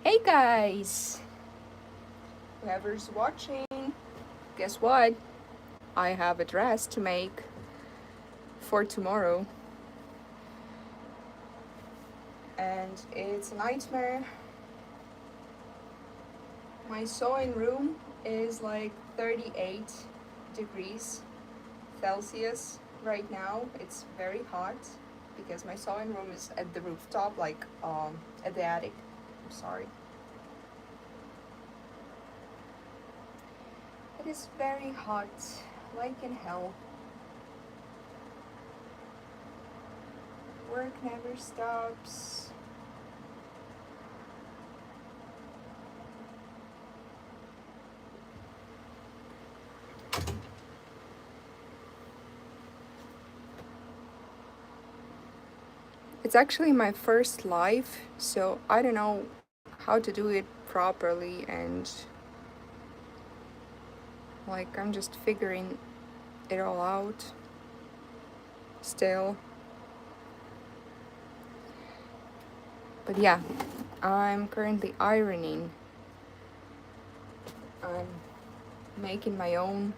Hey guys! Whoever's watching, guess what? I have a dress to make for tomorrow. And it's a nightmare. My sewing room is like 38 degrees Celsius right now. It's very hot because my sewing room is at the rooftop, like at the attic. I'm sorry. It is very hot, like in hell. Work never stops. It's actually my first live, so I don't know how to do it properly, and like I'm just figuring it all out still. But yeah, I'm currently ironing. I'm making my own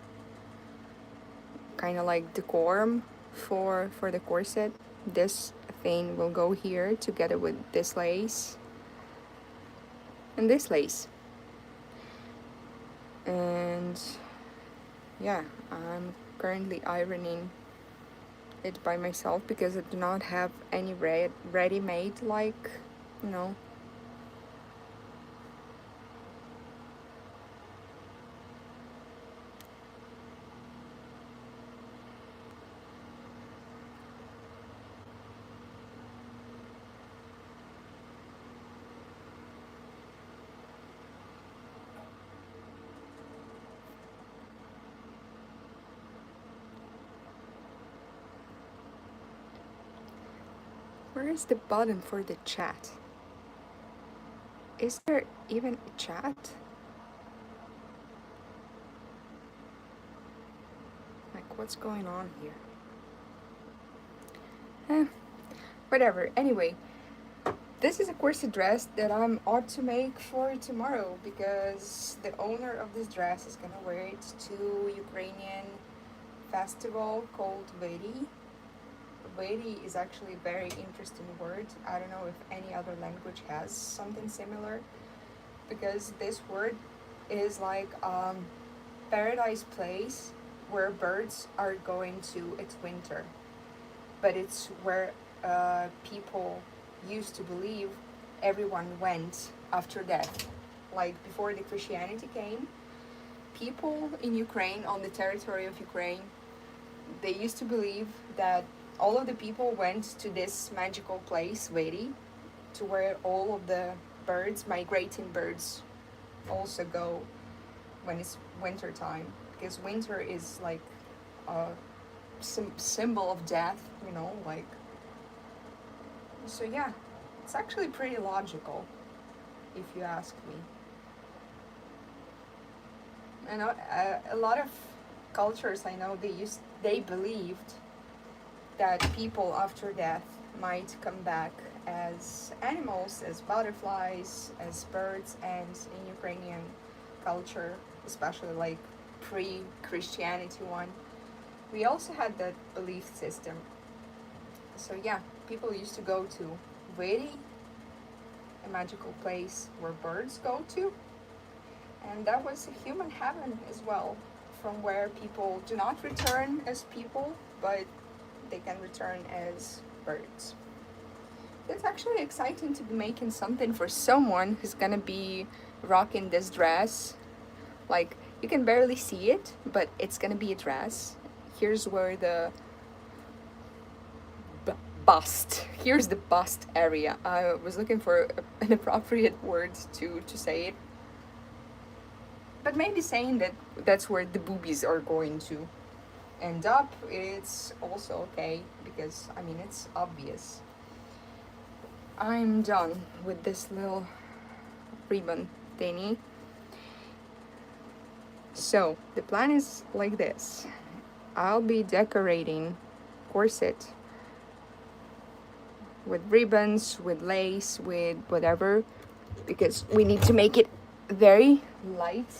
kind of like decorum for the corset. This thing will go here together with this lace and this lace. And yeah, I'm currently ironing it by myself because I do not have any ready-made, like, you know. Where is the button for the chat? Is there even a chat? Like, what's going on here? Whatever. Anyway, this is a corset dress that I'm ought to make for tomorrow because the owner of this dress is gonna wear it to Ukrainian festival called Veri. Veri is actually a very interesting word. I don't know if any other language has something similar, because this word is like paradise place where birds are going to its winter, but it's where people used to believe everyone went after death. Like before the Christianity came, people in Ukraine, on the territory of Ukraine, they used to believe that all of the people went to this magical place, Veri, to where all of the birds, migrating birds, also go when it's winter time, because winter is like a symbol of death, you know, like. So yeah, it's actually pretty logical if you ask me. And a lot of cultures I know, they believed that people after death might come back as animals, as butterflies, as birds, and in Ukrainian culture, especially like pre-Christianity one, we also had that belief system. So yeah, people used to go to Veri, a magical place where birds go to, and that was a human heaven as well, from where people do not return as people, but they can return as birds. It's actually exciting to be making something for someone who's gonna be rocking this dress. Like, you can barely see it, but it's gonna be a dress. Here's where the here's the bust area. I was looking for an appropriate word to say it. But maybe saying that that's where the boobies are going to end up, it's also okay, because I mean, it's obvious. I'm done with this little ribbon thingy. So the plan is like this. I'll be decorating corset with ribbons, with lace, with whatever, because we need to make it very light,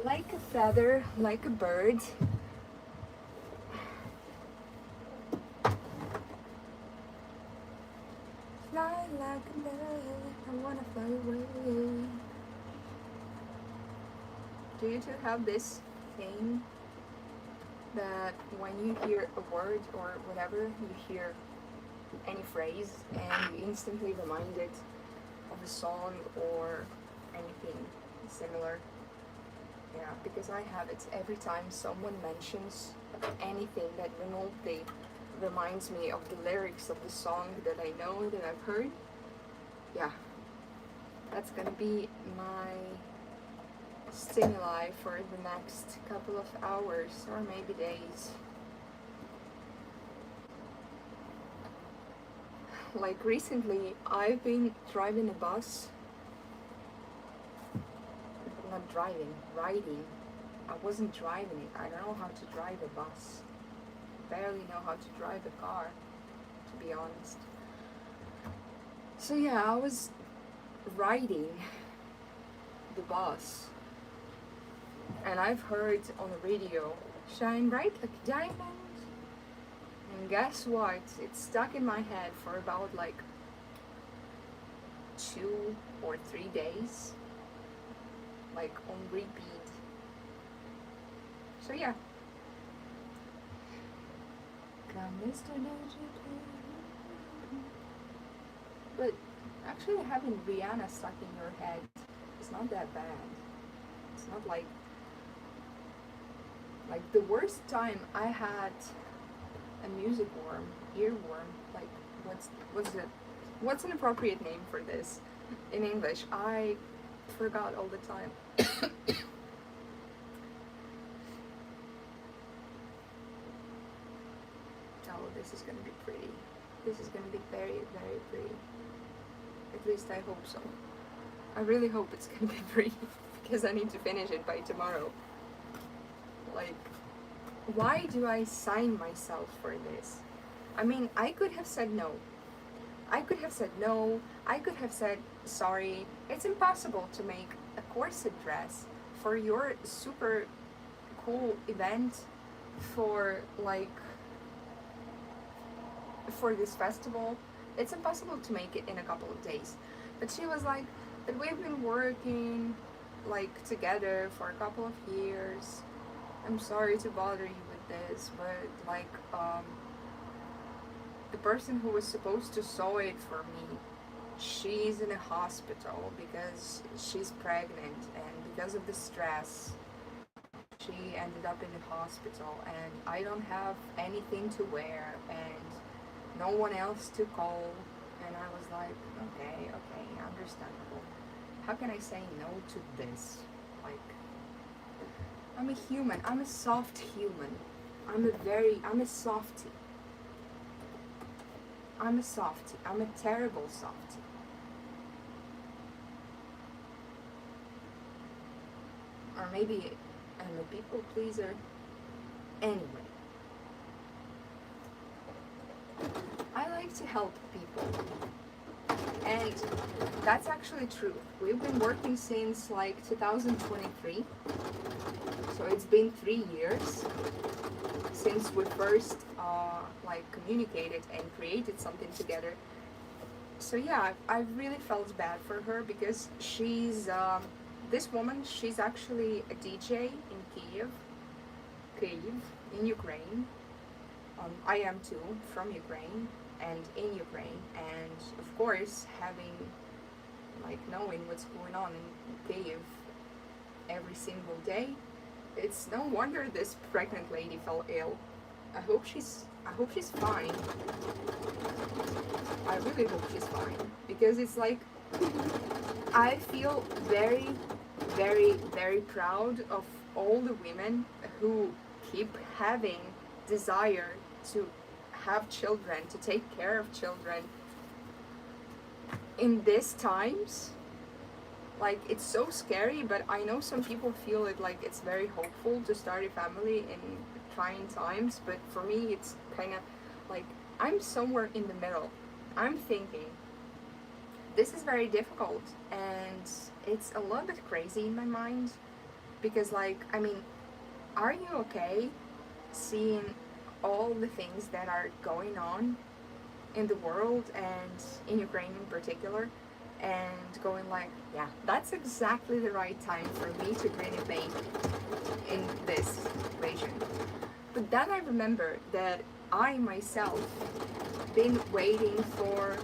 like a feather, like a bird. Fly like a bird, I wanna fly away. Do you two have this thing that when you hear a word or whatever, you hear any phrase and you instantly reminded of a song or anything similar? Yeah, because I have it every time someone mentions anything that remotely reminds me of the lyrics of the song that I know, that I've heard. Yeah, that's gonna be my stimuli for the next couple of hours or maybe days. Like recently, I've been driving a bus. Not driving, riding. I wasn't driving it. I don't know how to drive a bus. Barely know how to drive a car, to be honest. So yeah, I was riding the bus, and I've heard on the radio, "Shine bright like a diamond." And guess what? It stuck in my head for about like 2 or 3 days, like on repeat. So yeah. Come, Mr. But actually having Rihanna stuck in your head is not that bad. It's not like the worst time I had a music worm, earworm, like what's an appropriate name for this in English? I forgot all the time. Oh, this is gonna be pretty. This is gonna be very, very pretty. At least I hope so. I really hope it's gonna be pretty, because I need to finish it by tomorrow. Like, why do I sign myself for this? I mean, I could have said no. I could have said no. I could have said, sorry, it's impossible to make a corset dress for your super cool event for this festival. It's impossible to make it in a couple of days. But she was like, but we've been working like together for a couple of years. I'm sorry to bother you with this, but like the person who was supposed to sew it for me, she's in a hospital because she's pregnant, and because of the stress she ended up in the hospital, and I don't have anything to wear and no one else to call. And I was like, okay, understandable. How can I say no to this? Like, I'm a human. I'm a soft human. I'm a softie. I'm a softie. I'm a terrible softie. Or maybe I'm a people pleaser. Anyway, I like to help people. And that's actually true. We've been working since like 2023. So it's been 3 years since we first like communicated and created something together. So yeah, I've really felt bad for her because she's this woman. She's actually a DJ in Kyiv, in Ukraine. I am too, from Ukraine and in Ukraine, and of course having like knowing what's going on in Kyiv every single day. It's no wonder this pregnant lady fell ill. I hope she's fine. I really hope she's fine because it's like I feel very, very, very proud of all the women who keep having desire to have children, to take care of children in these times. Like, it's so scary, but I know some people feel it like it's very hopeful to start a family in trying times, but for me it's kind of like I'm somewhere in the middle. I'm thinking this is very difficult and it's a little bit crazy in my mind because, like, I mean, are you okay seeing all the things that are going on in the world and in Ukraine in particular, and going like, yeah, that's exactly the right time for me to bring a baby in this region. But then I remember that I myself been waiting for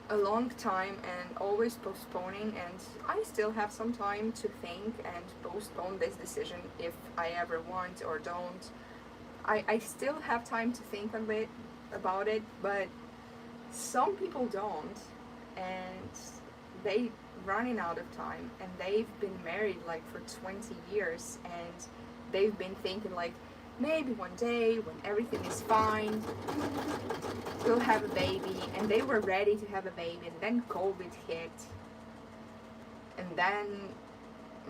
a long time and always postponing, and I still have some time to think and postpone this decision if I ever want or don't. I still have time to think a bit about it, but some people don't, and they running out of time, and they've been married like for 20 years, and they've been thinking like, maybe one day when everything is fine, we'll have a baby, and they were ready to have a baby, and then COVID hit, and then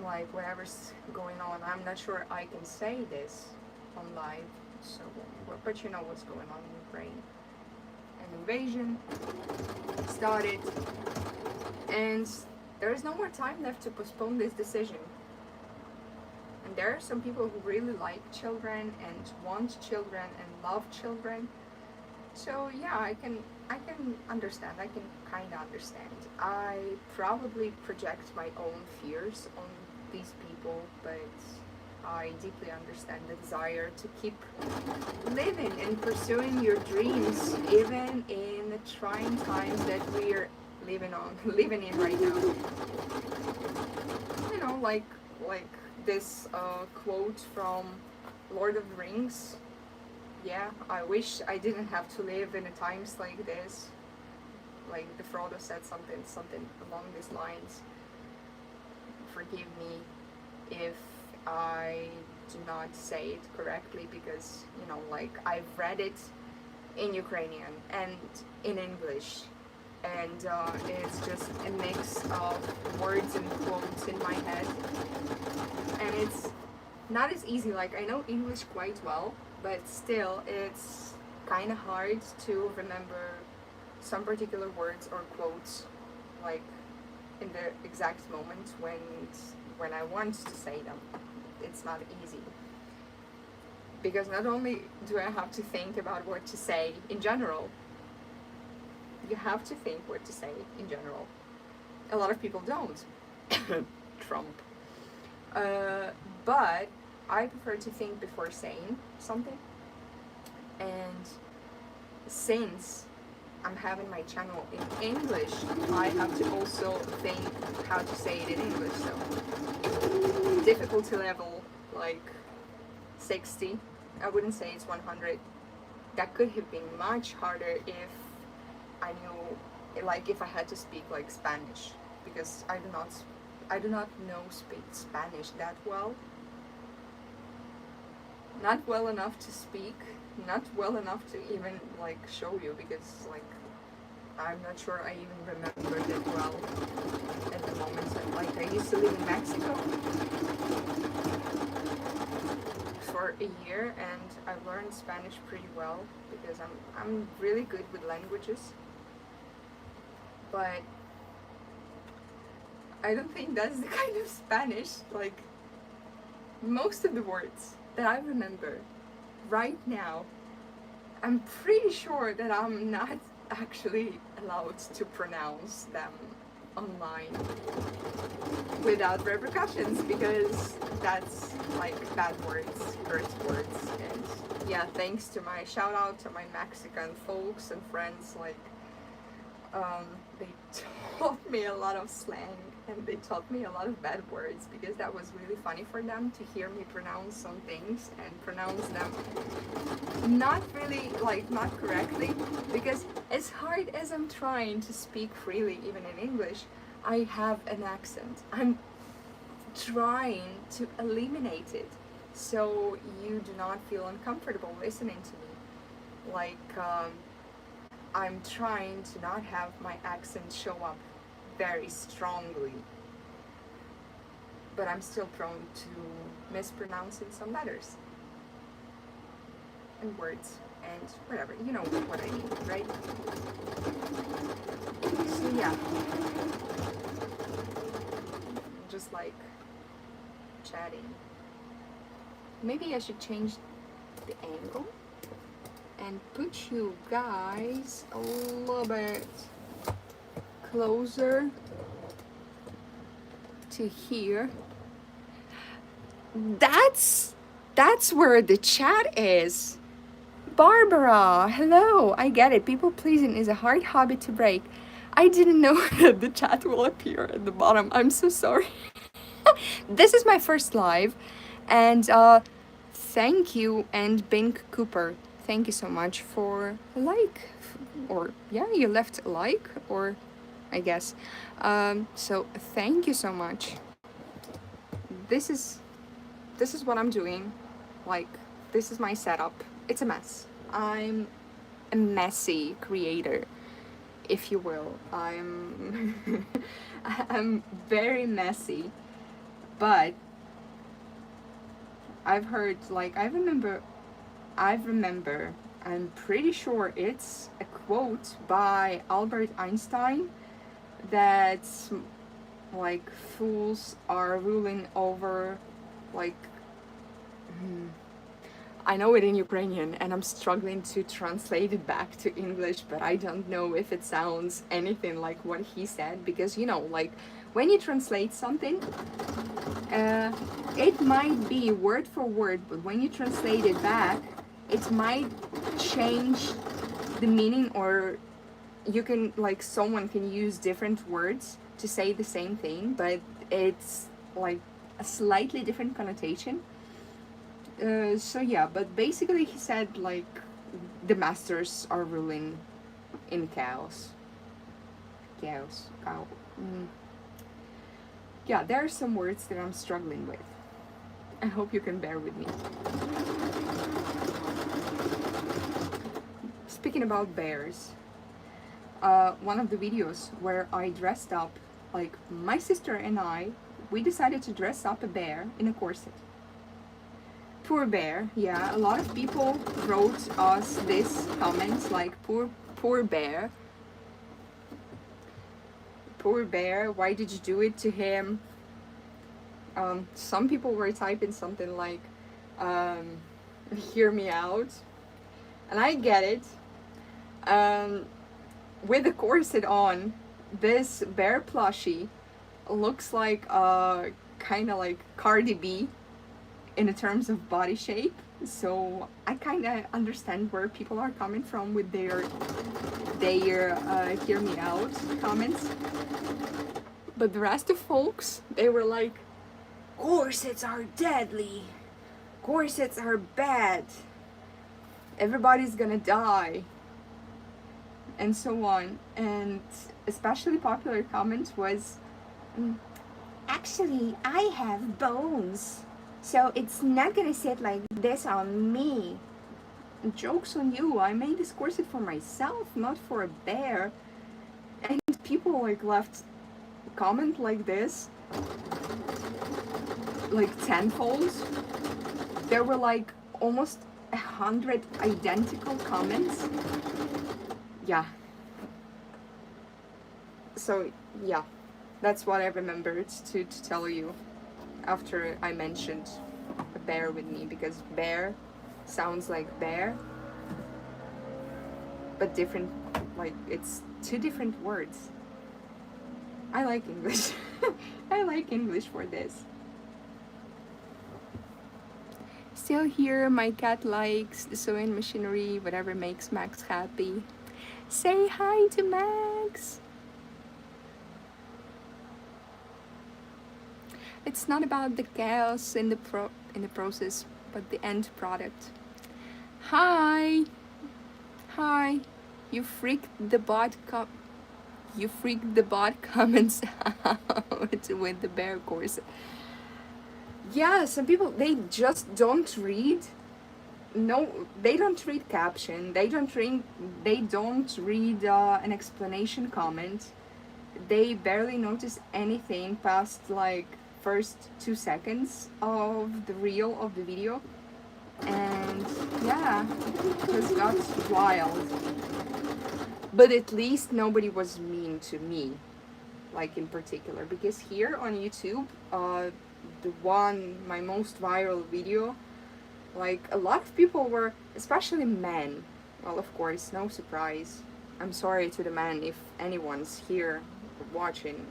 like whatever's going on, I'm not sure I can say this on live, so, but you know what's going on in Ukraine. An invasion started, and there is no more time left to postpone this decision. And there are some people who really like children and want children and love children. So yeah, I can understand. I can kind of understand. I probably project my own fears on these people, but I deeply understand the desire to keep living and pursuing your dreams, even in the trying times that we're living in right now. You know, like this quote from Lord of the Rings. Yeah, I wish I didn't have to live in a times like this. Like the Frodo said something along these lines. Forgive me if I do not say it correctly, because, you know, like, I've read it in Ukrainian and in English, and it's just a mix of words and quotes in my head, and it's not as easy. Like, I know English quite well, but still it's kind of hard to remember some particular words or quotes, like in the exact moment when I want to say them. It's not easy, because not only do I have to think about what to say in general, you have to think what to say in general. A lot of people don't. Trump. But I prefer to think before saying something, and since I'm having my channel in English, I have to also think how to say it in English. So difficulty level like 60. I wouldn't say it's 100. That could have been much harder if I knew, like, if I had to speak like Spanish, because I do not know speak Spanish that well. Not well enough to speak, not well enough to even like show you, because like I'm not sure I even remembered it well at the moment. And, like, I used to live in Mexico, a year and I've learned Spanish pretty well because I'm really good with languages. But I don't think that's the kind of Spanish, like most of the words that I remember right now, I'm pretty sure that I'm not actually allowed to pronounce them online without repercussions, because that's like bad words, curse words. And yeah, thanks to my shout out to my Mexican folks and friends, like they taught me a lot of slang and they taught me a lot of bad words, because that was really funny for them to hear me pronounce some things and pronounce them not really, like, not correctly, because as hard as I'm trying to speak freely even in English, I have an accent. I'm trying to eliminate it so you do not feel uncomfortable listening to me. Like, I'm trying to not have my accent show up very strongly, but I'm still prone to mispronouncing some letters and words and whatever. You know what I mean, right? So yeah, just like chatting. Maybe I should change the angle and put you guys a little bit closer to here. That's where the chat is. Barbara, hello. I get it. People pleasing is a hard habit to break. I didn't know that the chat will appear at the bottom. I'm so sorry. This is my first live, and thank you, and Bink Cooper. Thank you so much for a like, or yeah, you left a like, or I guess. So thank you so much. This is what I'm doing. Like, this is my setup. It's a mess. I'm a messy creator, if you will. I'm I'm very messy, but I've heard, like, I remember, I'm pretty sure it's a quote by Albert Einstein that's like, fools are ruling over, like, I know it in Ukrainian and I'm struggling to translate it back to English, but I don't know if it sounds anything like what he said, because, you know, like, when you translate something, it might be word for word, but when you translate it back, it might change the meaning, or you can, like, someone can use different words to say the same thing, but it's like a slightly different connotation. So yeah, but basically he said, like, the masters are ruling in chaos. Yeah, there are some words that I'm struggling with. I hope you can bear with me. Speaking about bears, one of the videos where I dressed up, like, my sister and I, we decided to dress up a bear in a corset. Poor bear. Yeah, a lot of people wrote us this comments, like, poor bear. Poor bear, why did you do it to him? Some people were typing something like, hear me out. And I get it. With the corset on, this bear plushie looks like kind of like Cardi B in terms of body shape. So I kind of understand where people are coming from with their hear me out comments. But the rest of folks, they were like, corsets are deadly, corsets are bad, everybody's gonna die, and so on. And especially popular comment was, actually, I have bones, so it's not gonna sit like this on me. Joke's on you, I made this corset for myself, not for a bear. And people, like, left comment like this, like, tenfold. There were, like, almost 100 identical comments. Yeah. So yeah, that's what I remembered to tell you after I mentioned bear with me, because bear sounds like bear, but different, like it's two different words. I like English. I like English for this. Still here, my cat likes the sewing machinery, whatever makes Max happy. Say hi to Max! It's not about the chaos in the process, but the end product. Hi! Hi! You freaked the bot comments out with the bear corset. Yeah, some people, they just don't read. No, they don't read caption. They don't read an explanation comment. They barely notice anything past like first 2 seconds of the reel of the video, and yeah, it just got wild. But at least nobody was mean to me, like in particular, because here on YouTube, my most viral video, like a lot of people were, especially men. Well, of course, no surprise. I'm sorry to the men if anyone's here watching,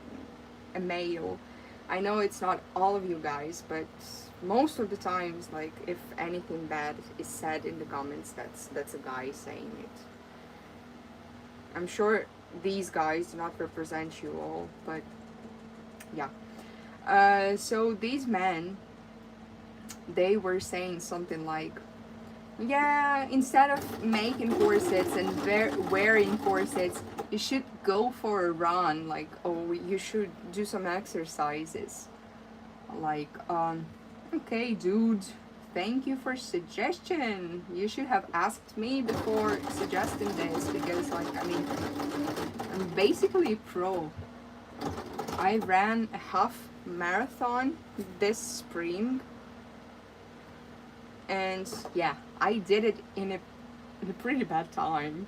a male. I know it's not all of you guys, but most of the times, like if anything bad is said in the comments, that's a guy saying it. I'm sure these guys do not represent you all, but yeah. So these men, they were saying something like, yeah, instead of making corsets and wearing corsets, you should go for a run. Like, oh, you should do some exercises. Like, okay, dude, thank you for suggestion. You should have asked me before suggesting this, because, like, I mean, I'm basically pro. I ran a half marathon this spring, and yeah, I did it in a pretty bad time.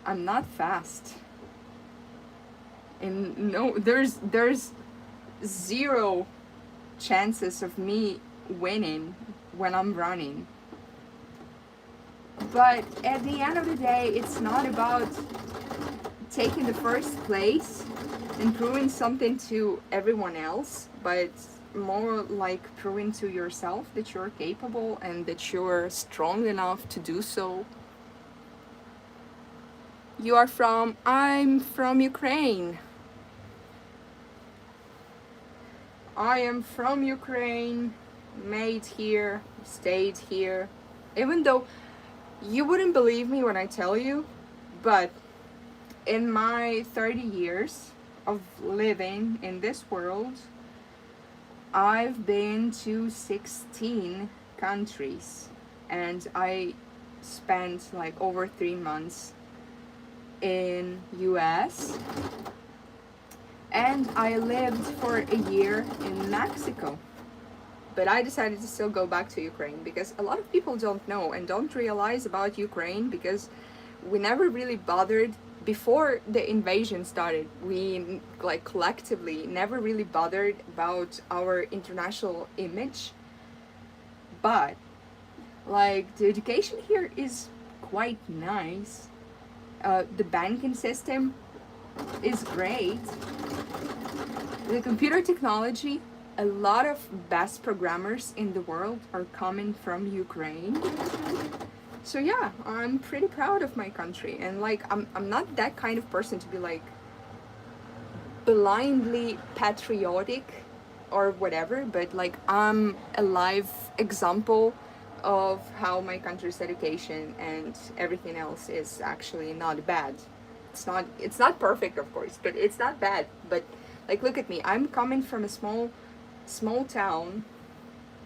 I'm not fast, and no, there's zero chances of me winning when I'm running. But at the end of the day, it's not about taking the first place and proving something to everyone else, but more like proving to yourself that you're capable and that you're strong enough to do so. You are from? I'm from Ukraine. I am from Ukraine, made here, stayed here. Even though you wouldn't believe me when I tell you, but in my 30 years of living in this world, I've been to 16 countries, and I spent like over 3 months in US, and I lived for a year in Mexico. But I decided to still go back to Ukraine, because a lot of people don't know and don't realize about Ukraine, because we never really bothered before the invasion started. We, like, collectively never really bothered about our international image. But like, the education here is quite nice. The banking system is great. The computer technology, a lot of best programmers in the world are coming from Ukraine. So yeah, I'm pretty proud of my country, and like I'm not that kind of person to be like blindly patriotic or whatever, but like I'm a live example of how my country's education and everything else is actually not bad. It's not perfect, of course, but it's not bad. But like, look at me. I'm coming from a small town.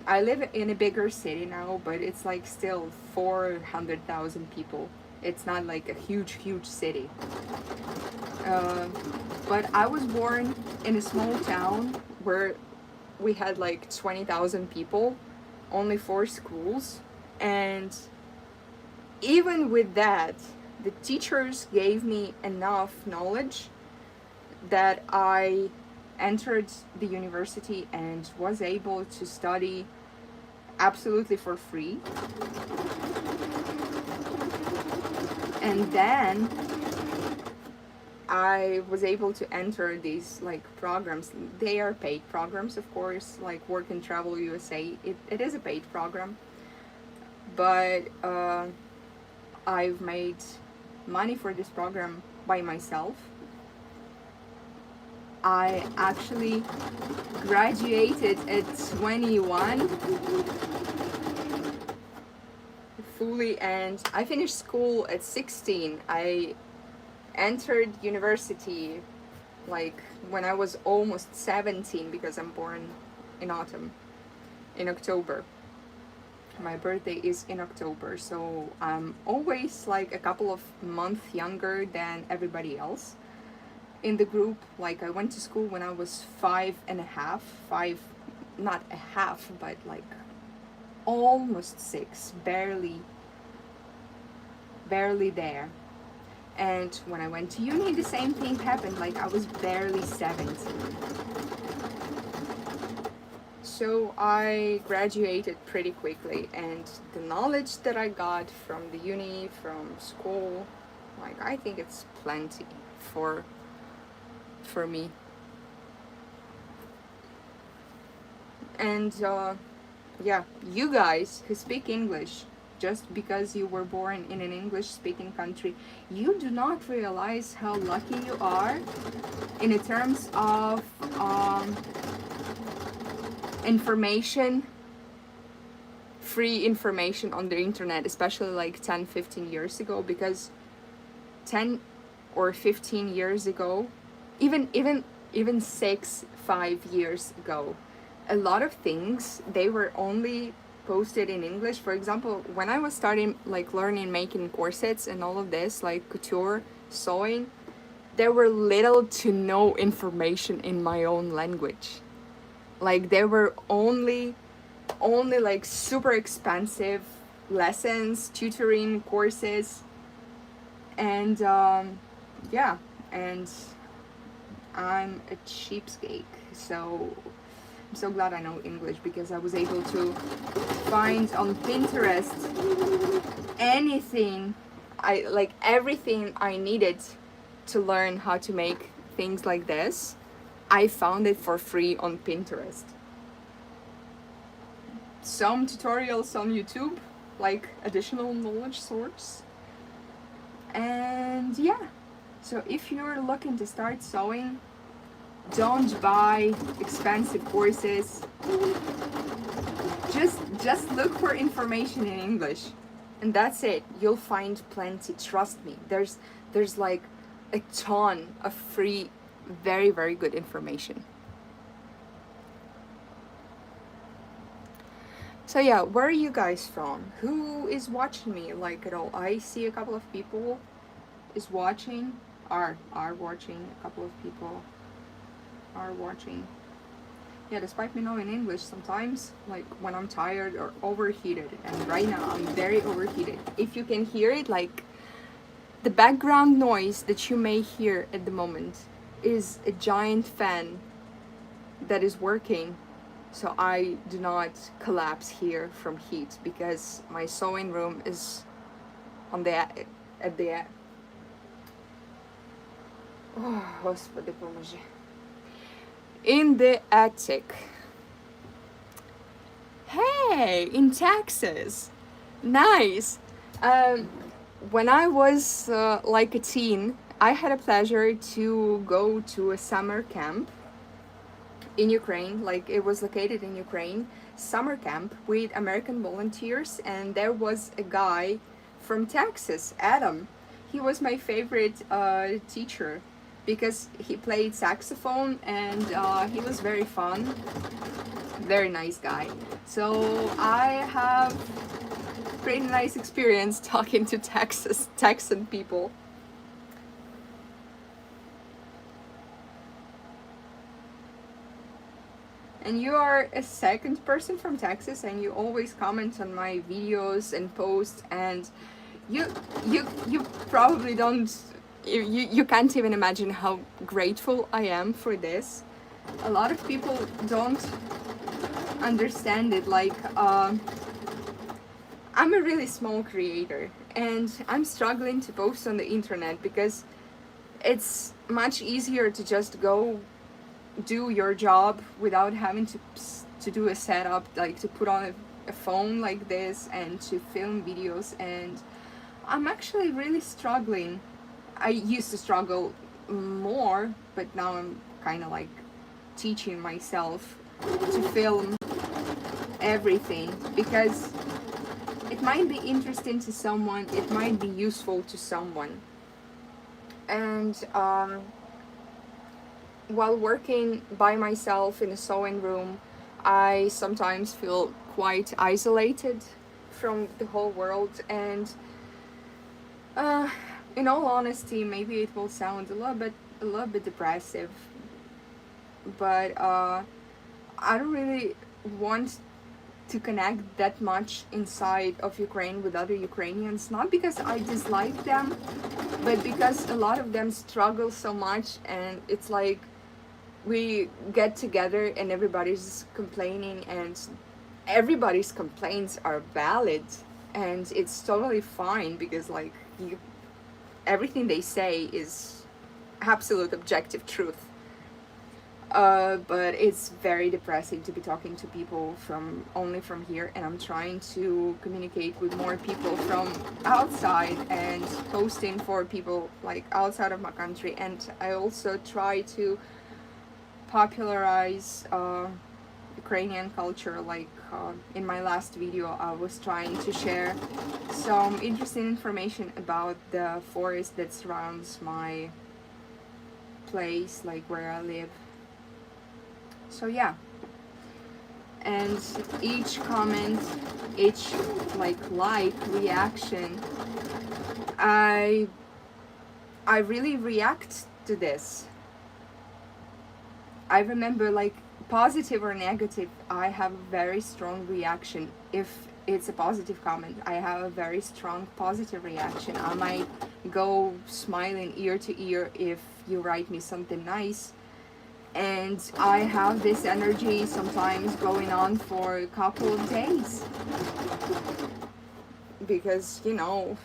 I live in a bigger city now, but it's like still 400,000 people. It's not like a huge city. But I was born in a small town where we had like 20,000 people, only 4 schools, and even with that, the teachers gave me enough knowledge that I entered the university and was able to study absolutely for free. And then I was able to enter these like programs. They are paid programs, of course, like Work and Travel USA. It is a paid program, but I've made money for this program by myself. I actually graduated at 21 fully, and I finished school at 16. I entered university like when I was almost 17 because I'm born in autumn, in October. My birthday is in October, so I'm always like a couple of months younger than everybody else in the group. Like I went to school when I was 5, not a half, but like almost 6, barely there. And when I went to uni, the same thing happened. Like I was barely 17. So I graduated pretty quickly, and the knowledge that I got from the uni, from school, like I think it's plenty for me. And yeah, you guys who speak English, just because you were born in an English speaking country, you do not realize how lucky you are in terms of information, free information on the internet, especially like 10-15 years ago, because 10 or 15 years ago, even 5 years ago, a lot of things, they were only posted in English. For example, when I was starting like learning making corsets and all of this, like couture, sewing, there were little to no information in my own language. Like there were only like super expensive lessons, tutoring courses, and yeah, and I'm a cheapskate, so I'm so glad I know English, because I was able to find on Pinterest everything I needed to learn how to make things like this. I found it for free on Pinterest. Some tutorials on YouTube, like additional knowledge source. And yeah, so if you're looking to start sewing, don't buy expensive courses. Just look for information in English, and that's it. You'll find plenty, trust me. There's like a ton of free, very, very good information. So yeah, where are you guys from? Who is watching me like at all? I see a couple of people is watching, are watching, a couple of people are watching. Yeah, despite me knowing English, sometimes, like when I'm tired or overheated, and right now I'm very overheated. If you can hear it, like the background noise that you may hear at the moment is a giant fan that is working, so I do not collapse here from heat, because my sewing room is on the at the oh, Господи поможи. In the attic. Hey, in Texas. Nice. When I was like a teen, I had a pleasure to go to a summer camp in Ukraine. Like it was located in Ukraine, summer camp with American volunteers, and there was a guy from Texas, Adam. He was my favorite teacher, because he played saxophone, and he was very fun, very nice guy. So I have pretty nice experience talking to Texan people. And you are a second person from Texas, and you always comment on my videos and posts, and you you probably don't, you can't even imagine how grateful I am for this. A lot of people don't understand it. Like, I'm a really small creator, and I'm struggling to post on the internet because it's much easier to just go do your job without having to do a setup, like to put on a phone like this and to film videos. And I'm actually really struggling. I used to struggle more, but now I'm kind of like teaching myself to film everything, because it might be interesting to someone, it might be useful to someone. And while working by myself in a sewing room, I sometimes feel quite isolated from the whole world. And uh, in all honesty, maybe it will sound a little bit depressive, but I don't really want to connect that much inside of Ukraine with other Ukrainians. Not because I dislike them, but because a lot of them struggle so much, and it's like we get together and everybody's complaining, and everybody's complaints are valid, and it's totally fine, because like everything they say is absolute objective truth. But it's very depressing to be talking to people from only from here, and I'm trying to communicate with more people from outside and posting for people like outside of my country. And I also try to popularize Ukrainian culture. Like in my last video, I was trying to share some interesting information about the forest that surrounds my place, like where I live. So yeah, and each comment, each like reaction, I really react to this. I remember, like, positive or negative, I have a very strong reaction. If it's a positive comment, I have a very strong positive reaction. I might go smiling ear to ear if you write me something nice. And I have this energy sometimes going on for a couple of days. Because, you know,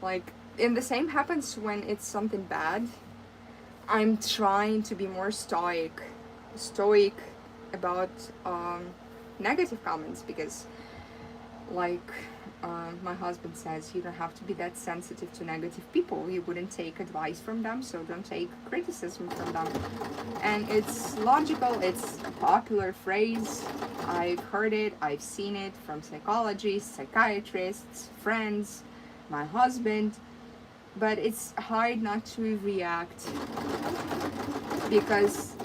like, and the same happens when it's something bad. I'm trying to be more stoic about negative comments, because like my husband says, you don't have to be that sensitive to negative people. You wouldn't take advice from them, so don't take criticism from them. And it's logical, it's a popular phrase. I've heard it, I've seen it from psychologists, psychiatrists, friends, my husband. But it's hard not to react, because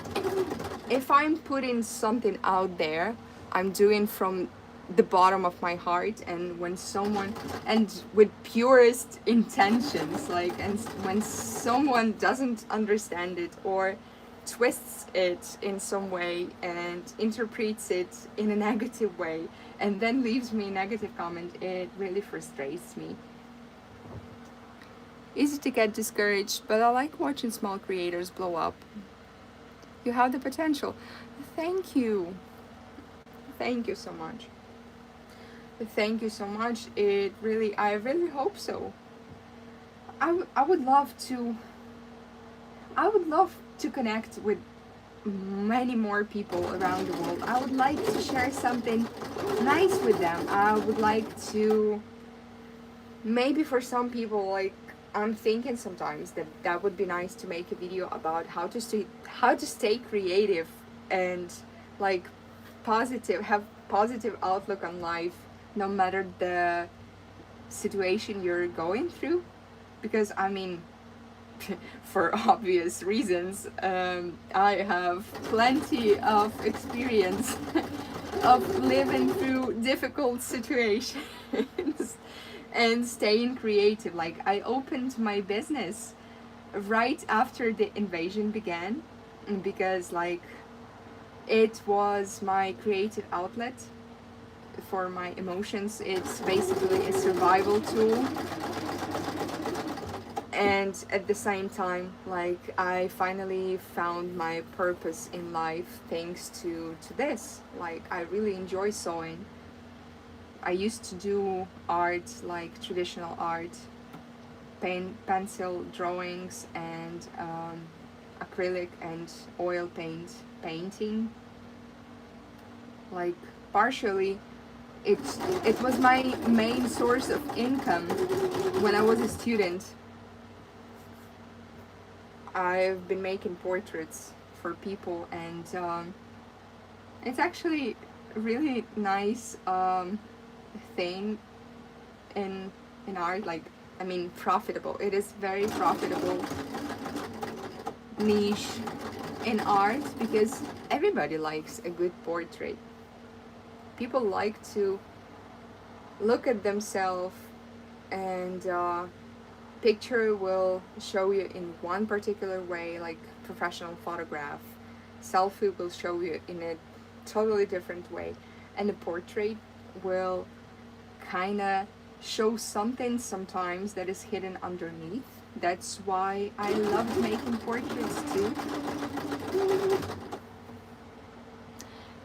if I'm putting something out there, I'm doing from the bottom of my heart. And when someone, and with purest intentions, like, and when someone doesn't understand it or twists it in some way and interprets it in a negative way and then leaves me a negative comment, it really frustrates me. Easy to get discouraged, but I like watching small creators blow up. You have the potential. Thank you. Thank you so much. Thank you so much. I really hope so. I would love to, connect with many more people around the world. I would like to share something nice with them. I would like to, maybe for some people, like, I'm thinking sometimes that would be nice to make a video about how to stay creative and like have positive outlook on life, no matter the situation you're going through. Because I mean, for obvious reasons, I have plenty of experience of living through difficult situations and staying creative. Like, I opened my business right after the invasion began, because like It was my creative outlet for my emotions. It's basically a survival tool, and at the same time, like, I finally found my purpose in life thanks to this. Like, I really enjoy sewing. I used to do art, like traditional art, pencil drawings, and acrylic and oil painting. Like, partially, it it was my main source of income when I was a student. I've been making portraits for people, and it's actually a really nice thing in art. Like, I mean, profitable. It is very profitable niche in art because everybody likes a good portrait. People like to look at themselves, and picture will show you in one particular way, like professional photograph. Selfie will show you in a totally different way, and a portrait will kind of show something sometimes that is hidden underneath. That's why I love making portraits too.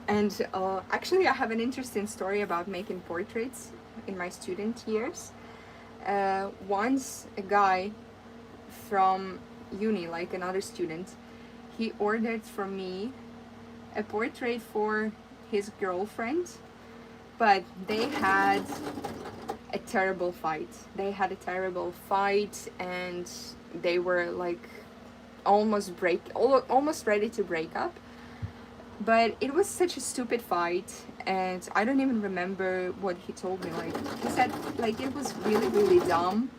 And actually, I have an interesting story about making portraits in my student years. Once a guy from uni, like another student, he ordered from me a portrait for his girlfriend, but they had a terrible fight. They had a terrible fight, and they were like almost ready to break up. But it was such a stupid fight, and I don't even remember what he told me. Like, he said, like, it was really, really dumb,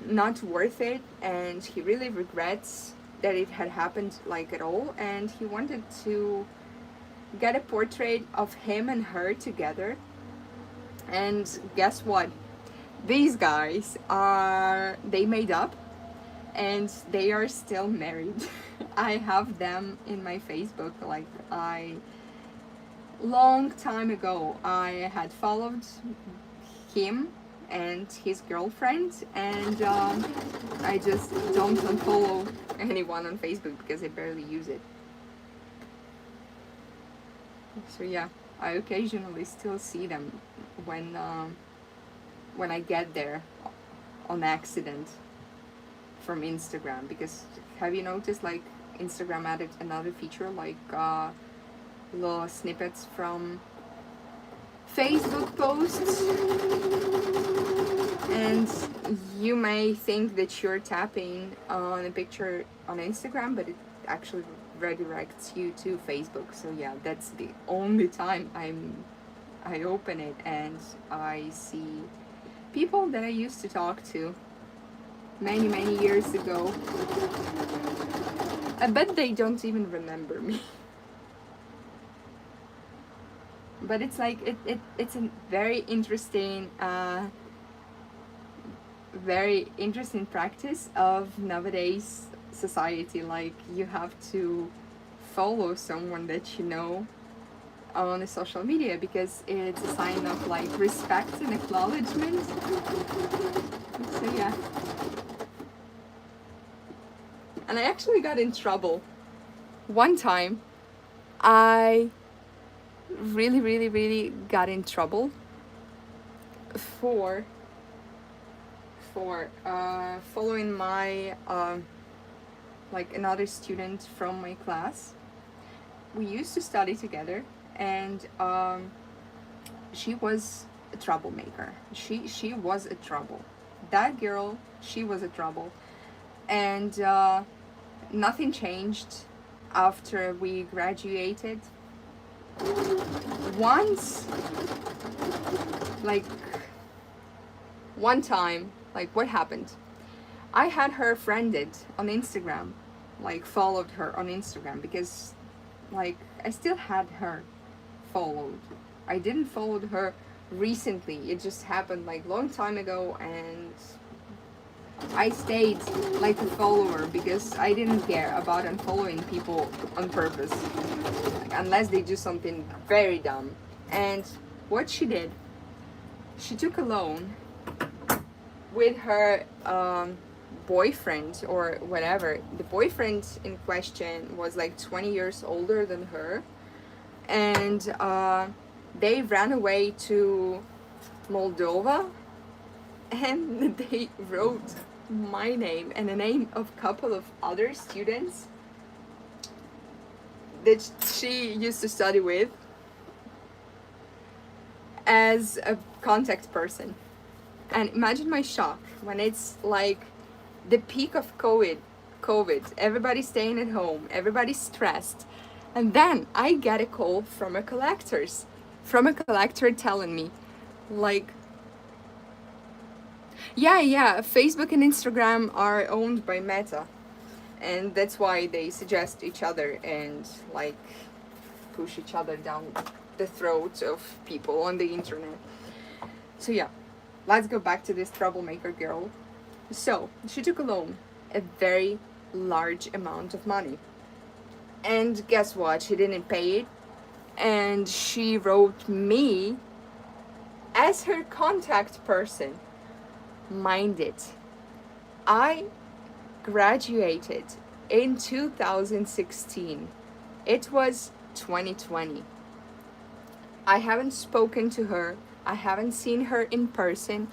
not worth it, and he really regrets that it had happened, like, at all, and he wanted to get a portrait of him and her together. And guess what? These guys they made up, and they are still married. I have them in my Facebook. Like, long time ago, I had followed him and his girlfriend, and I just don't unfollow anyone on Facebook because I barely use it. So yeah, I occasionally still see them when I get there on accident from Instagram. Because have you noticed, like, Instagram added another feature, like little snippets from Facebook posts, and you may think that you're tapping on a picture on Instagram, but it actually redirects you to Facebook. So yeah, that's the only time I open it, and I see people that I used to talk to many years ago. I bet they don't even remember me. But it's like it's a very interesting practice of nowadays society. Like, you have to follow someone that you know on a social media because it's a sign of, like, respect and acknowledgement. So yeah. And I actually got in trouble. One time, I really got in trouble for following my like, another student from my class. We used to study together, and she was a troublemaker. She was a trouble. That girl, she was a trouble, and nothing changed after we graduated. Once, like, one time, like, what happened? I had her friended on Instagram, like, followed her on Instagram because, like, I still had her followed. I didn't follow her recently. It just happened, like, long time ago, and I stayed like a follower because I didn't care about unfollowing people on purpose, like, unless they do something very dumb. And what she did, she took a loan with her boyfriend or whatever. The boyfriend in question was like 20 years older than her, and they ran away to Moldova, and they wrote my name and the name of a couple of other students that she used to study with as a contact person. And imagine my shock when it's like the peak of COVID, everybody's staying at home, everybody's stressed. And then I get a call from a collector telling me, like, yeah, Facebook and Instagram are owned by Meta. And that's why they suggest each other and like push each other down the throats of people on the internet. So yeah, let's go back to this troublemaker girl. So she took a loan, a very large amount of money. And guess what? She didn't pay it. And she wrote me as her contact person. Mind it, I graduated in 2016. It was 2020. I haven't spoken to her. I haven't seen her in person.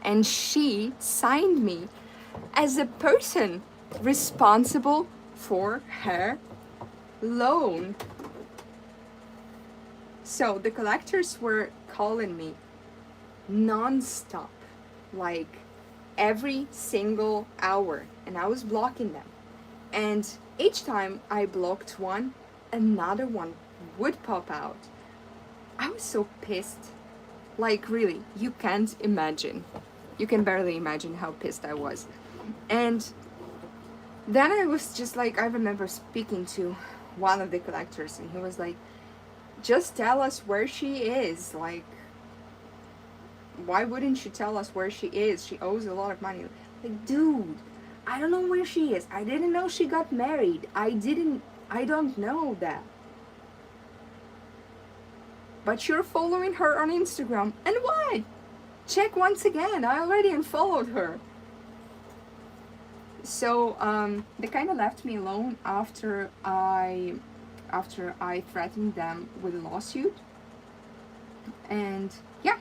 And she signed me as a person responsible for her loan. So the collectors were calling me non-stop, like every single hour, and I was blocking them. And each time I blocked one, another one would pop out. I was so pissed. Like, really, you can't imagine. You can barely imagine how pissed I was. And then I was just like, I remember speaking to one of the collectors, and he was like, just tell us where she is. Like, why wouldn't you tell us where she is? She owes a lot of money. Like, dude, I don't know where she is. I didn't know she got married. I don't know that. But you're following her on Instagram. And why? Check once again. I already unfollowed her. So they kind of left me alone after I threatened them with a lawsuit. And yeah,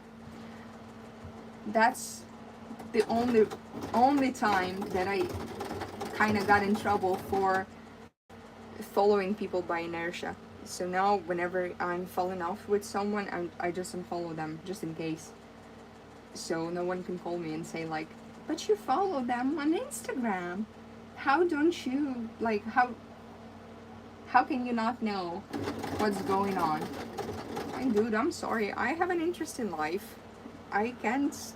that's the only time that I kind of got in trouble for following people by inertia. So now whenever I'm falling off with someone, I just unfollow them just in case. So no one can call me and say like, but you follow them on Instagram. How don't you, like, how can you not know what's going on? And dude, I'm sorry, I have an interest in life. I can't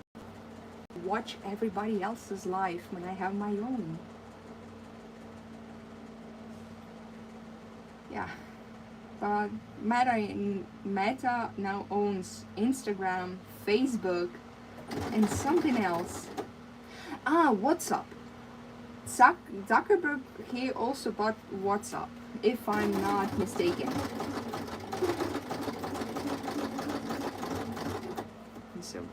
watch everybody else's life when I have my own. Yeah. But Meta now owns Instagram, Facebook, and something else. WhatsApp. Zuckerberg, he also bought WhatsApp, if I'm not mistaken. So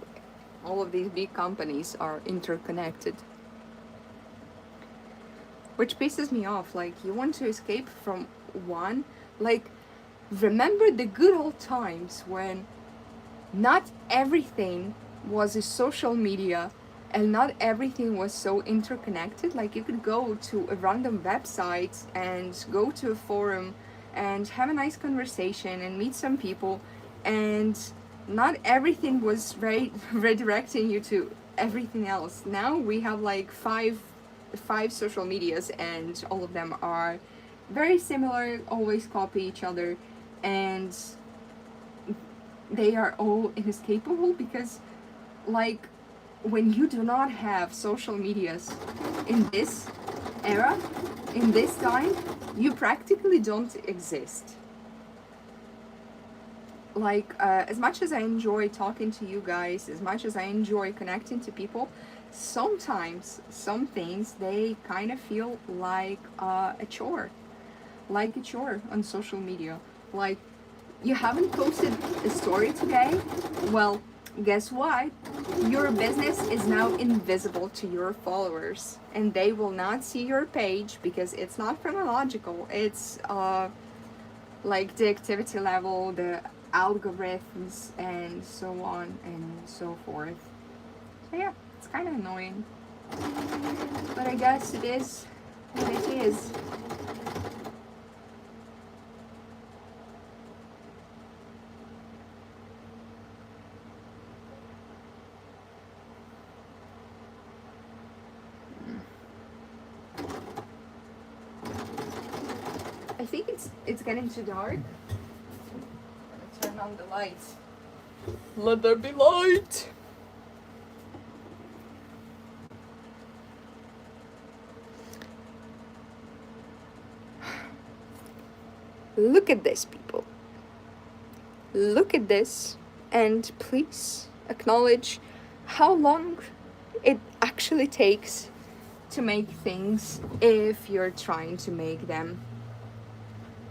all of these big companies are interconnected. Which pisses me off. Like, you want to escape from one? Like, remember the good old times when not everything was a social media and not everything was so interconnected. Like, you could go to a random website and go to a forum and have a nice conversation and meet some people, and not everything was redirecting you to everything else. Now we have like five social medias, and all of them are very similar, always copy each other, and they are all inescapable because, like, when you do not have social medias in this era, in this time, you practically don't exist. Like, as much as I enjoy talking to you guys, as much as I enjoy connecting to people, sometimes some things they kind of feel like a chore on social media. Like, you haven't posted a story today? Well, guess what? Your business is now invisible to your followers, and they will not see your page because it's not chronological. It's like the activity level, the algorithms, and so on and so forth. So yeah, it's kind of annoying, but I guess it is what it is. I think it's getting too dark. I'm gonna turn on the lights. Let there be light. Look at this, people. Look at this, and please acknowledge how long it actually takes to make things if you're trying to make them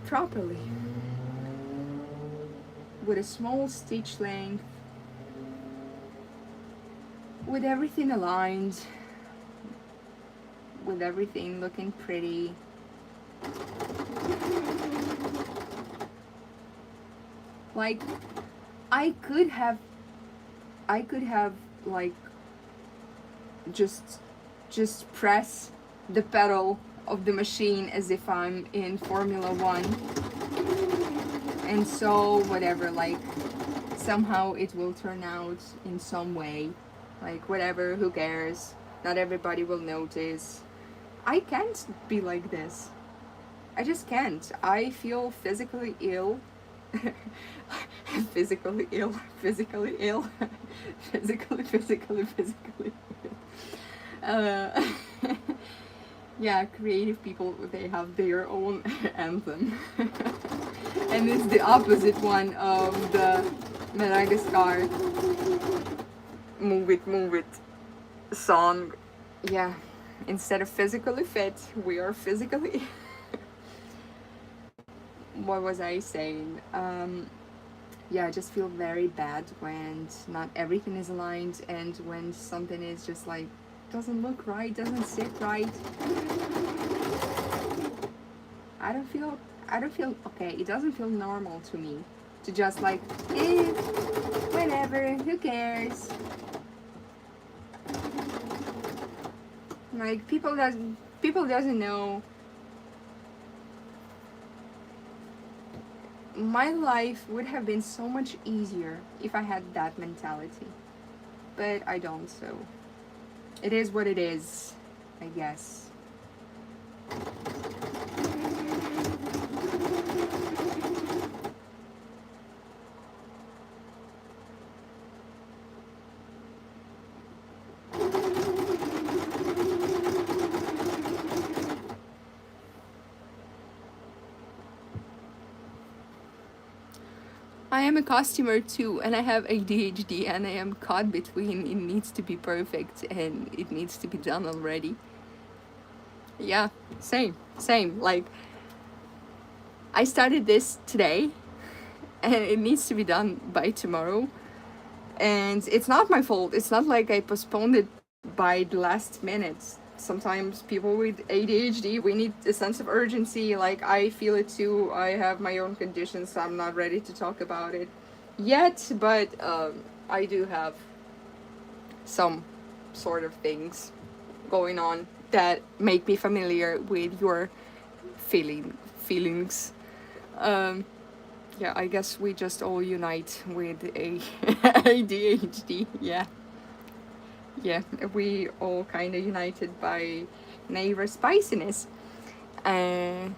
properly. With a small stitch length, with everything aligned, with everything looking pretty. Like, I could have like just press the pedal of the machine as if I'm in Formula One, and so whatever, like somehow it will turn out in some way, like whatever, who cares, not everybody will notice. I can't be like this. I just can't. I feel physically ill. Physically ill, physically ill, physically ill. Uh, yeah, creative people, they have their own anthem. And it's the opposite one of the Madagascar Move It song. Yeah, instead of physically fit, we are physically. What was I saying? Yeah, I just feel very bad when not everything is aligned, and when something is just like doesn't look right, doesn't sit right. I don't feel okay. It doesn't feel normal to me to just like, whatever, who cares? Like, people doesn't know. My life would have been so much easier if I had that mentality, but I don't. So it is what it is, I guess. I am a customer too, and I have ADHD, and I am caught between it needs to be perfect and it needs to be done already. Yeah, same. Like, I started this today, and it needs to be done by tomorrow. And it's not my fault. It's not like I postponed it by the last minute. Sometimes people with ADHD, we need a sense of urgency. Like, I feel it too. I have my own conditions, so I'm not ready to talk about it yet, but I do have some sort of things going on that make me familiar with your feelings. Yeah, I guess we just all unite with a ADHD. Yeah, we all kind of united by neighbor spiciness. Uh,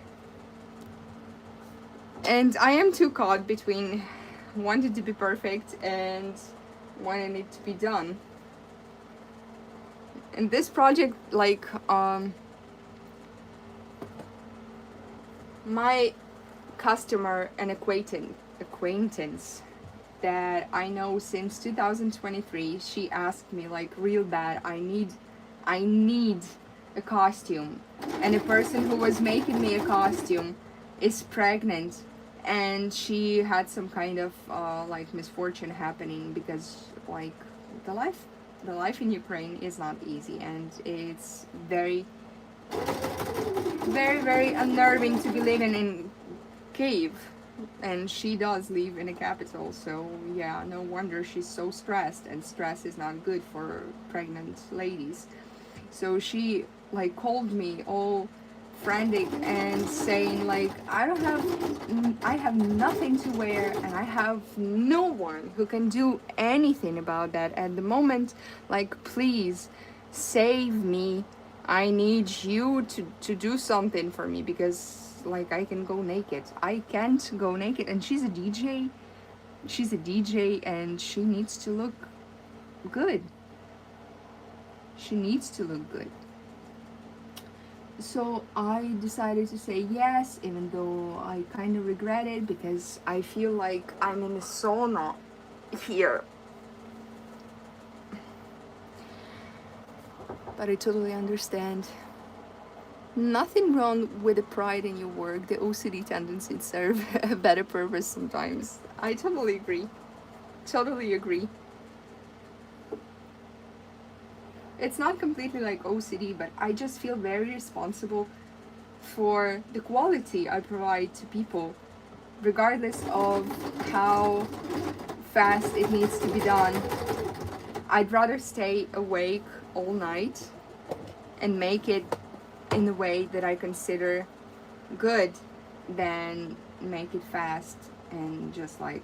and I am too caught between wanting to be perfect and wanting it to be done. And this project, like, my customer and acquaintance that I know since 2023. She asked me like real bad, I need a costume. And the person who was making me a costume is pregnant, and she had some kind of like misfortune happening, because like the life the life in Ukraine is not easy, and it's very very unnerving to be living in Kiev, and she does live in a capital. So yeah, no wonder she's so stressed, and stress is not good for pregnant ladies. So she like called me all frantic and saying like, I have nothing to wear, and I have no one who can do anything about that at the moment. Like, please save me. I need you to do something for me, because like I can go naked. I can't go naked. And she's a DJ. She's a DJ, and she needs to look good. She needs to look good. So I decided to say yes, even though I kind of regret it, because I feel like I'm in a sauna here. But I totally understand. Nothing wrong with the pride in your work. The OCD tendencies serve a better purpose sometimes. I totally agree. Totally agree. It's not completely like OCD, but I just feel very responsible for the quality I provide to people, regardless of how fast it needs to be done. I'd rather stay awake all night and make it in the way that I consider good than make it fast and just like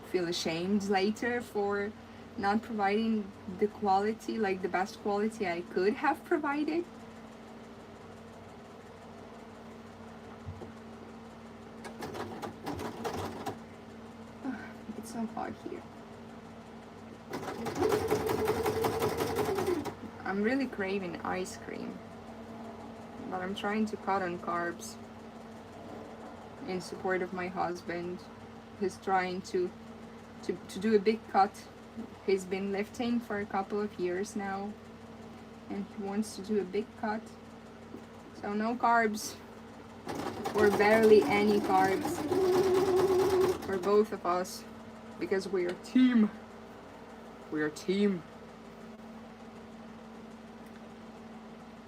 feel ashamed later for not providing the quality, like the best quality I could have provided. It's so hot here. I'm really craving ice cream, but I'm trying to cut on carbs in support of my husband, who's trying to do a big cut. He's been lifting for a couple of years now, and he wants to do a big cut. So no carbs, or barely any carbs, for both of us, because we're a team. We're a team.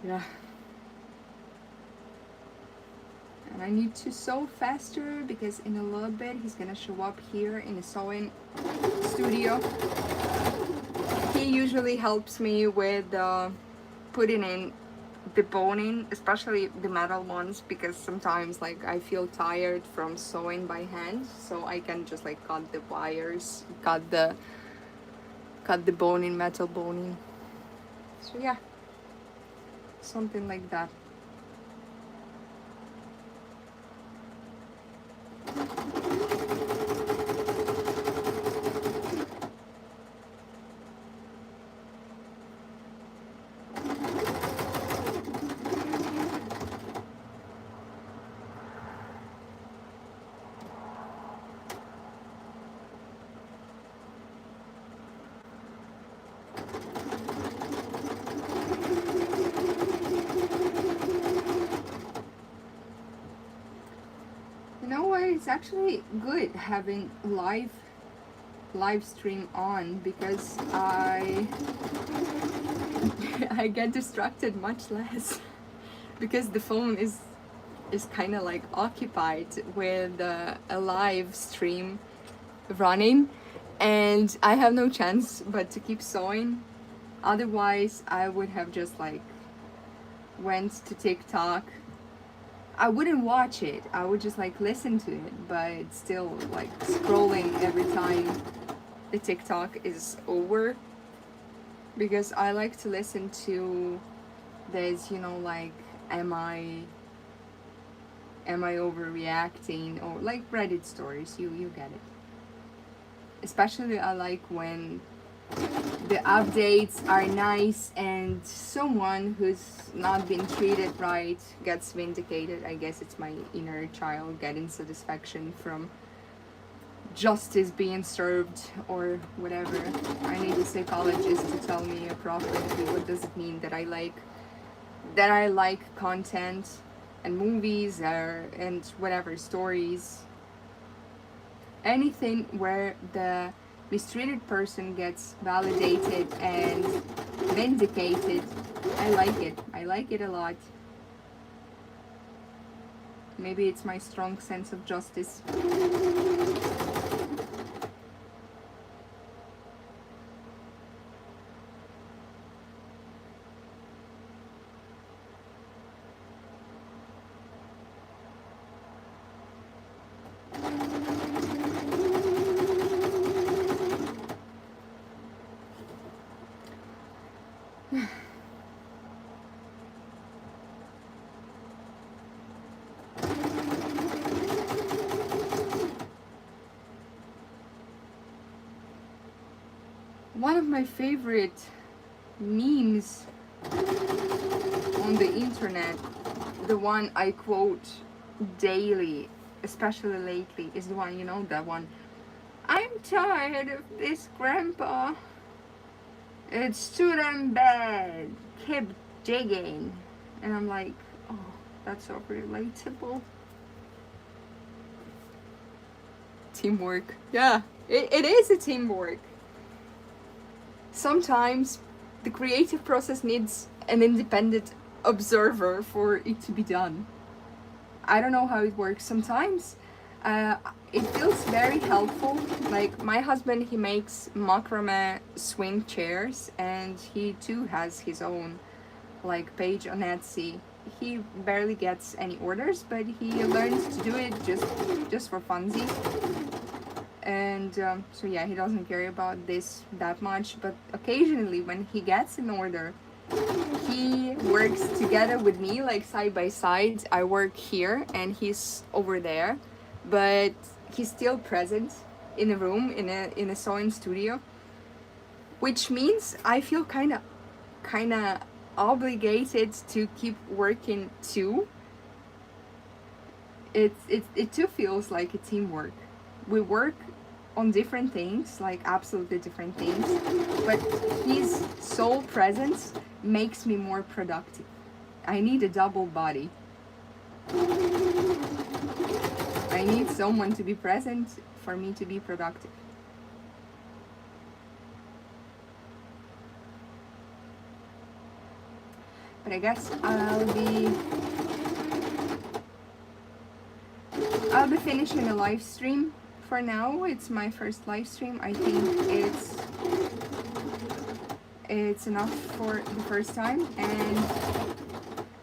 Yeah. And I need to sew faster, because in a little bit he's gonna show up here in the sewing studio. He usually helps me with putting in the boning, especially the metal ones, because sometimes like I feel tired from sewing by hand, so I can just like cut the wires, cut the boning, metal boning. So yeah, something like that. You know what? It's actually good having live stream on, because I get distracted much less, because the phone is kind of like occupied with a live stream running, and I have no chance but to keep sewing. Otherwise I would have just like went to TikTok. I wouldn't watch it, I would just like listen to it, but still like scrolling every time the TikTok is over, because I like to listen to this, you know, like am I overreacting, or like Reddit stories, you get it. Especially I like when the updates are nice and someone who's not been treated right gets vindicated. I guess it's my inner child getting satisfaction from justice being served or whatever. I need a psychologist to tell me appropriately what does it mean that I like content and movies or and whatever stories. Anything where the mistreated person gets validated and vindicated. I like it. I like it a lot. Maybe it's my strong sense of justice. One of my favorite memes on the internet, the one I quote daily, especially lately, is the one, you know, that one. I'm tired of this grandpa. It's too damn bad. Keep digging. And I'm like, oh, that's so relatable. Teamwork. Yeah, it is a teamwork. Sometimes the creative process needs an independent observer for it to be done. I don't know how it works. Sometimes it feels very helpful. Like my husband, he makes macrame swing chairs, and he too has his own like page on Etsy. He barely gets any orders, but he learns to do it just for funsies. And so yeah, he doesn't care about this that much, but occasionally when he gets an order, he works together with me, like side by side. I work here and he's over there, but he's still present in a room, in a sewing studio, which means I feel kind of obligated to keep working too. It too feels like a teamwork. We work on different things, like absolutely different things, but his sole presence makes me more productive. I need a double body. I need someone to be present for me to be productive. But I guess I'll be finishing a live stream for now. It's my first live stream. I think it's enough for the first time, and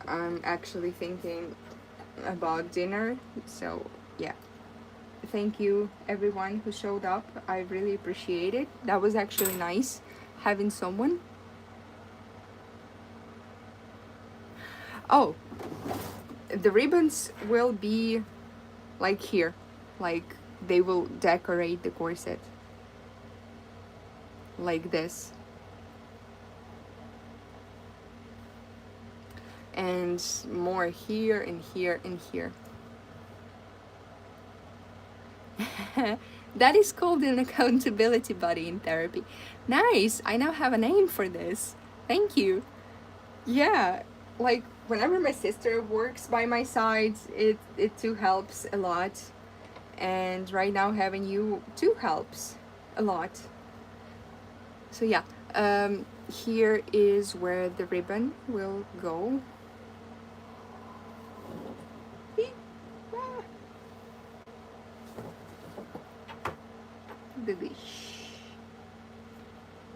I'm actually thinking about dinner. So yeah, thank you everyone who showed up. I really appreciate it. That was actually nice having someone. Oh, the ribbons will be like here, like they will decorate the corset like this, and more here and here and here. That is called an accountability buddy in therapy. Nice, I now have a name for this. Thank you. Yeah, like whenever my sister works by my side, it too helps a lot. And right now having you too helps a lot. So yeah, here is where the ribbon will go.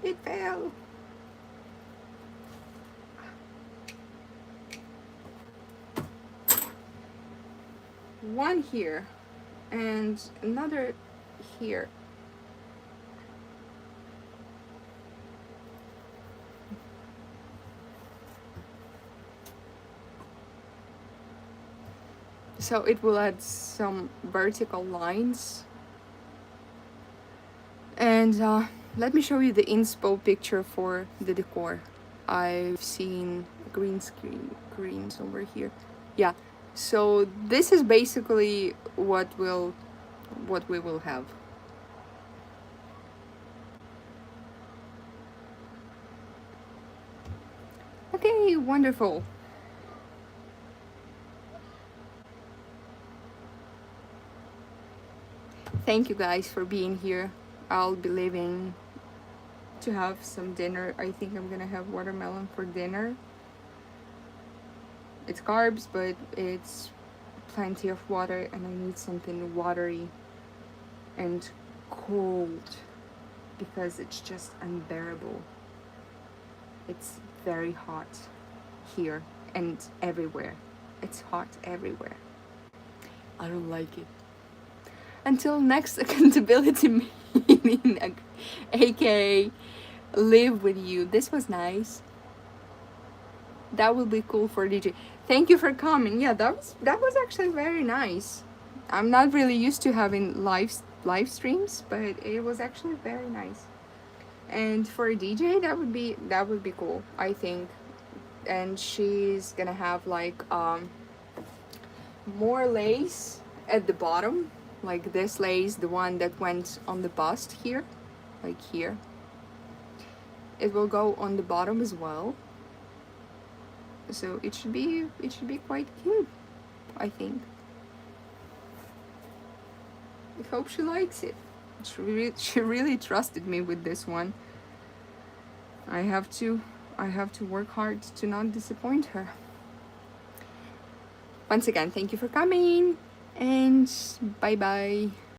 It fell. One here and another here. So it will add some vertical lines. And let me show you the inspo picture for the decor. I've seen green screen greens over here. Yeah, so this is basically what we will have. Okay, wonderful. Thank you guys for being here. I'll be leaving to have some dinner. I think I'm gonna have watermelon for dinner. It's carbs, but it's plenty of water, and I need something watery and cold because it's just unbearable. It's very hot here and everywhere. It's hot everywhere. I don't like it. Until next accountability meeting, aka live with you. This was nice. That will be cool for DJ. Thank you for coming. Yeah, that was actually very nice. I'm not really used to having live streams, but it was actually very nice. And for a DJ, that would be cool, I think. And she's gonna have like more lace at the bottom, like this lace, the one that went on the bust here, like here. It will go on the bottom as well. So it should be quite cute, I think. I hope she likes it. She really trusted me with this one. I have to work hard to not disappoint her. Once again, thank you for coming, and bye bye.